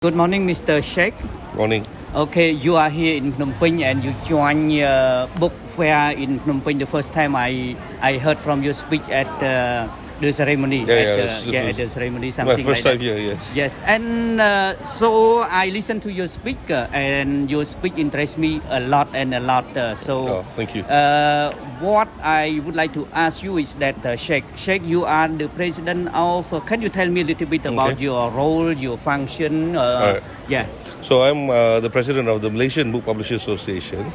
Good morning, Mr. Sheikh. Morning. Okay, you are here in Phnom Penh and you join book fair in Phnom Penh. The first time I heard from your speech at the ceremony. At the ceremony, something my first like time that. here, yes. Yes, and so I listened to your speech and your speech interests me a lot. Thank you. What I would like to ask you is that Sheikh, you are the president of. Can you tell me a little bit about your role, your function? Right. Yeah. So I'm the president of the Malaysian Book Publishers Association,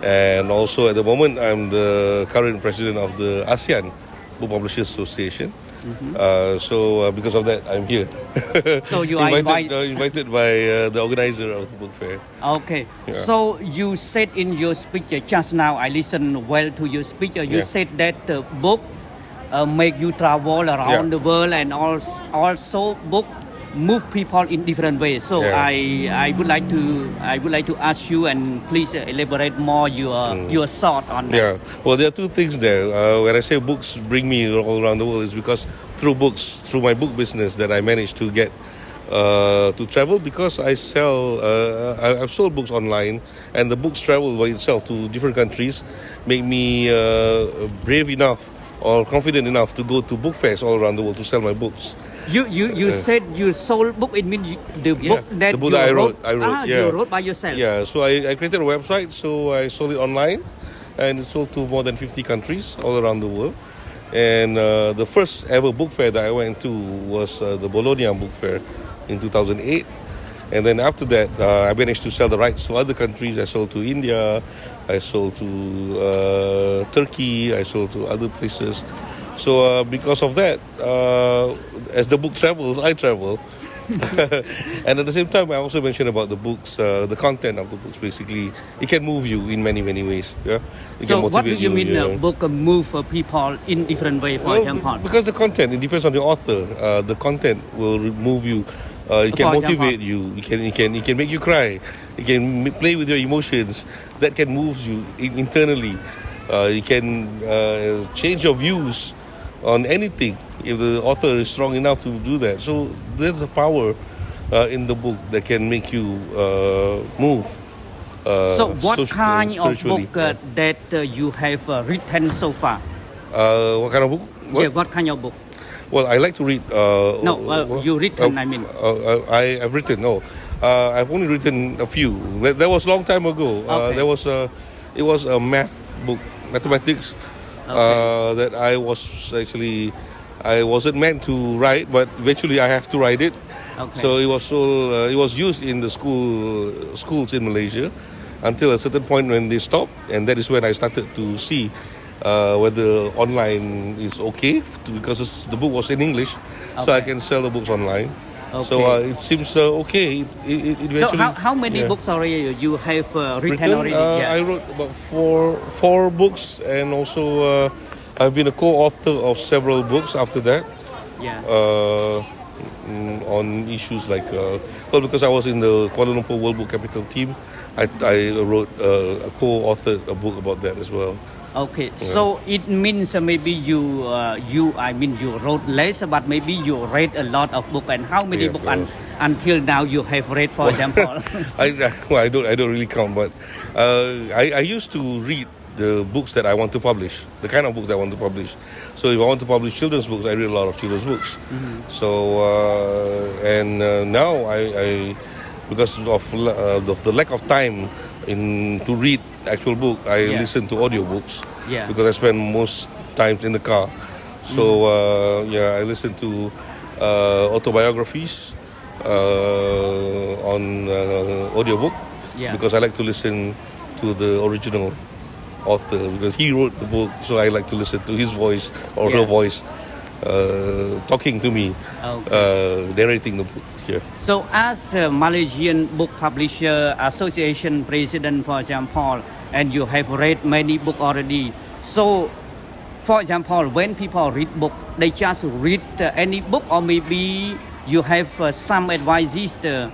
and also at the moment I'm the current president of the ASEAN Book Publishers Association. Because of that, I'm here. So you are invited by the organizer of the book fair. Okay. Yeah. So you said in your speech just now, I listened well to your speech. You said that book make you travel around the world, and also book move people in different ways. So I would like to ask you, and please elaborate more your thought on that. Yeah. Well, there are two things there. When I say books bring me all around the world, is because through my book business, that I managed to get to travel, because I sell. I've sold books online, and the books travel by itself to different countries, make me brave enough or confident enough to go to book fairs all around the world to sell my books. You said you sold book. It means the book that the book that I wrote. You wrote by yourself. Yeah. So I created a website. So I sold it online, and it sold to more than 50 countries all around the world. And the first ever book fair that I went to was the Bologna Book Fair in 2008. And then after that, I managed to sell the rights to other countries. I sold to India, I sold to Turkey, I sold to other places. So because of that, as the book travels, I travel. And at the same time, I also mentioned about the books, the content of the books. Basically, it can move you in many ways. Yeah. It So can motivate what do you mean you. book move people in different way? For example, because the content, it depends on the author. The content will move you. It can motivate you. It can make you cry. It can play with your emotions. That can move you internally. It can change your views on anything if the author is strong enough to do that. So there's a power in the book that can make you move. So what kind of spiritually. book that you have written so far? What kind of book? Yeah, what kind of book? Well, I like to read. You written. I mean, I've written. No, I've only written a few. That was a long time ago. It was a math book, mathematics. That I wasn't meant to write, but eventually I have to write it. Okay. So it was used in the schools in Malaysia until a certain point when they stopped, and that is when I started to see whether online is okay, because the book was in English, so I can sell the books online. Okay. So it seems okay. It eventually, so how many books already you have written already? I wrote about four books, and also I've been a co-author of several books after that. Yeah. On issues like because I was in the Kuala Lumpur World Book Capital team, I wrote co-authored a book about that as well. Okay, so it means maybe you wrote less, but maybe you read a lot of books. And how many books until now you have read, for example? I don't really count, but I used to read the books that I want to publish, the kind of books I want to publish. So if I want to publish children's books, I read a lot of children's books. Mm-hmm. So now I because of the lack of time to read actual book, I listen to audiobooks because I spend most times in the car. So I listen to autobiographies on audiobook because I like to listen to the original author, because he wrote the book, so I like to listen to his voice or her voice talking to me, narrating the book. Yeah. So as a Malaysian Book Publisher Association president, for example, and you have read many books already. So, for example, when people read book, they just read any book, or maybe you have some advices to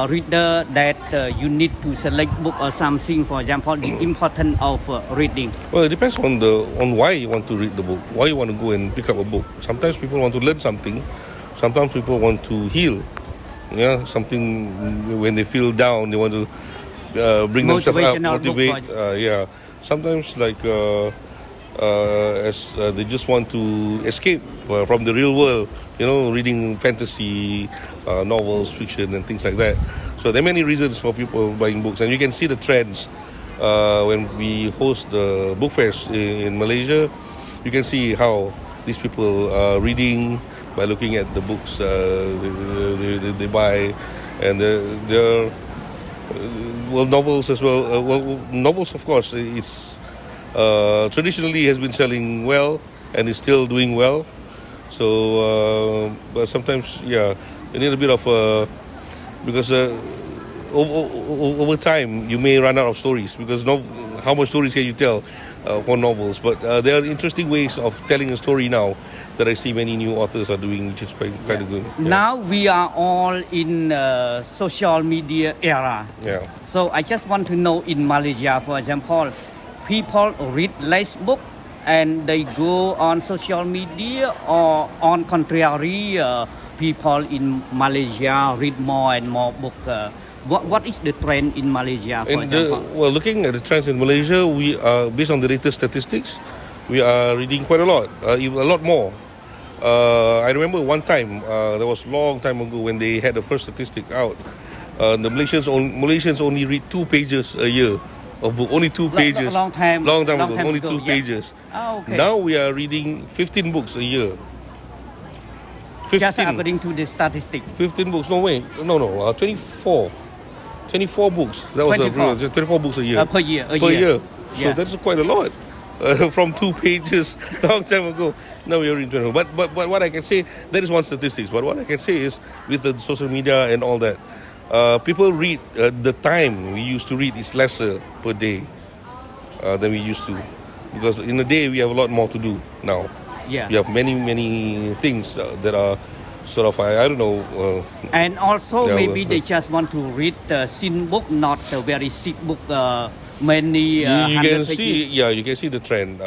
reader that you need to select book or something. For example, the importance of reading. Well, it depends on why you want to read the book, why you want to go and pick up a book. Sometimes people want to learn something. Sometimes people want to heal. Yeah, something when they feel down, they want to bring themselves up, Motivational book motivate. project. Yeah, sometimes like as they just want to escape from the real world. You know, reading fantasy novels, fiction, and things like that. So there are many reasons for people buying books, and you can see the trends when we host the book fairs in Malaysia. You can see how these people are reading by looking at the books they buy, and they're well, novels as well. Well, novels, of course, is traditionally has been selling well and is still doing well. So, but sometimes, yeah, you need a bit of because over time you may run out of stories because how much stories can you tell for novels? But there are interesting ways of telling a story now that I see many new authors are doing, which is quite of good. Yeah. Now we are all in social media era. Yeah. So I just want to know, in Malaysia, for example, people read less book and they go on social media, or on contrary, people in Malaysia read more and more book. What is the trend in Malaysia, for example? Well, looking at the trends in Malaysia, we are, based on the latest statistics, we are reading quite a lot more. I remember one time, that was a long time ago when they had the first statistic out. The Malaysians only read 2 pages a year of book, only 2 pages. Long time ago, only 2 yeah. pages. Okay. Now we are reading 15 books a year. 15. Just according to the statistic. 15 books, no way, no, 24. 24 books. That was 24 books a year. Per year. So yeah. That's quite a lot. From 2 pages long time ago. Now we are in 24. But what I can say, that is one statistics. But what I can say is, with the social media and all that, people read, the time we used to read is lesser per day than we used to. Because in a day we have a lot more to do now. Yeah. We have many things that are sort of, I don't know. And also maybe they just want to read thin book, not a very thick book. Many you can see, you can see the trend.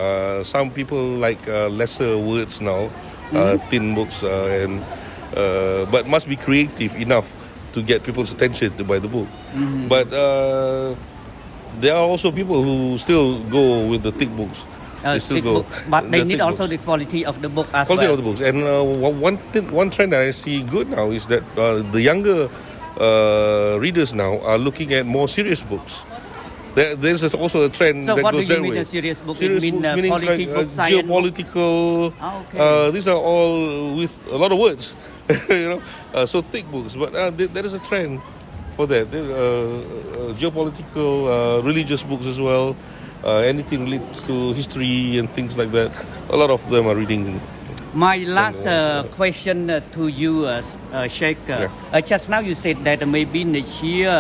Some people like lesser words now, thin books, and but must be creative enough to get people's attention to buy the book. Mm-hmm. But there are also people who still go with the thick books. They still go, but they need also the quality of the book as quality well. of the books. And one trend that I see good now is that the younger readers now are looking at more serious books. There's also a trend that goes that way. So what do you mean a serious book? Serious you mean books meaning like geopolitical. Okay. These are all with a lot of words, you know. So thick books, but there is a trend for that. Geopolitical, religious books as well. Anything relates to history and things like that. A lot of them are reading. My last question to you, Sheikh. Just now you said that maybe next year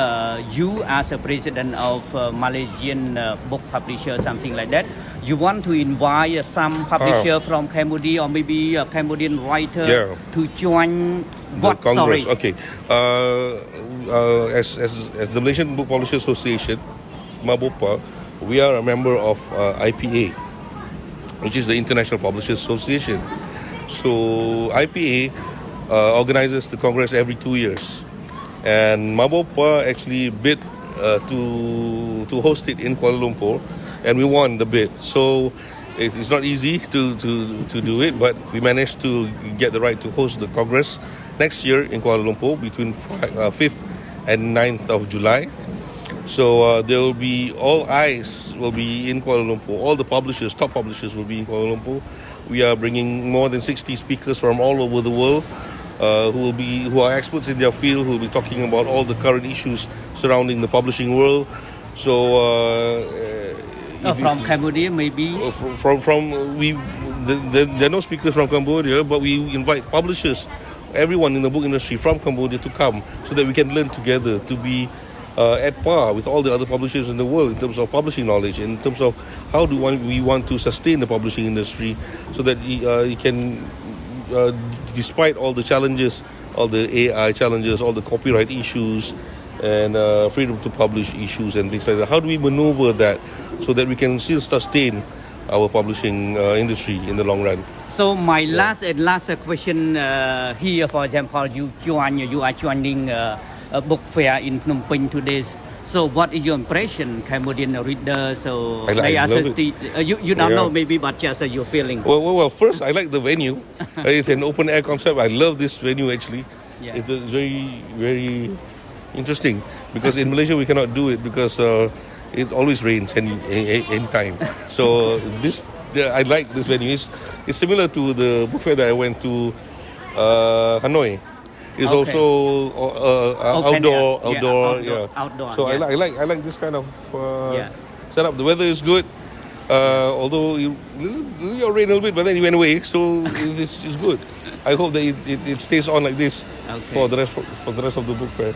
you, as a president of Malaysian Book Publisher, something like that, you want to invite some publisher from Cambodia, or maybe a Cambodian writer to join what? The Congress. Sorry. Okay. As the Malaysian Book Publishers Association, MABOPA, we are a member of IPA, which is the International Publishers Association. So IPA organizes the Congress every 2 years, and MABOPA actually bid to host it in Kuala Lumpur, and we won the bid. So it's not easy to do it, but we managed to get the right to host the Congress next year in Kuala Lumpur between 5th and 9th of July. So there will be, all eyes will be in Kuala Lumpur. All the publishers, top publishers, will be in Kuala Lumpur. We are bringing more than 60 speakers from all over the world who are experts in their field, who will be talking about all the current issues surrounding the publishing world. So from Cambodia, maybe. There are no speakers from Cambodia, but we invite publishers, everyone in the book industry from Cambodia to come, so that we can learn together, to be at par with all the other publishers in the world in terms of publishing knowledge, in terms of how we want to sustain the publishing industry, so that you can, despite all the challenges, all the AI challenges, all the copyright issues, and freedom to publish issues and things like that, how do we maneuver that so that we can still sustain our publishing industry in the long run. So my last question here, for example, you are joining a book fair in Phnom Penh today. So what is your impression, Cambodian readers? So I love it. You don't know maybe, but just your feeling. Well, first I like the venue. It's an open air concept. I love this venue actually. Yeah. It's very, very interesting because in Malaysia we cannot do it because it always rains any time. So I like this venue. It's similar to the book fair that I went to Hanoi. It's also outdoor. So yeah. I like this kind of setup. The weather is good. Although it rained a little bit, but then it went away. So it's good. I hope that it stays on like this for the rest of the book fair.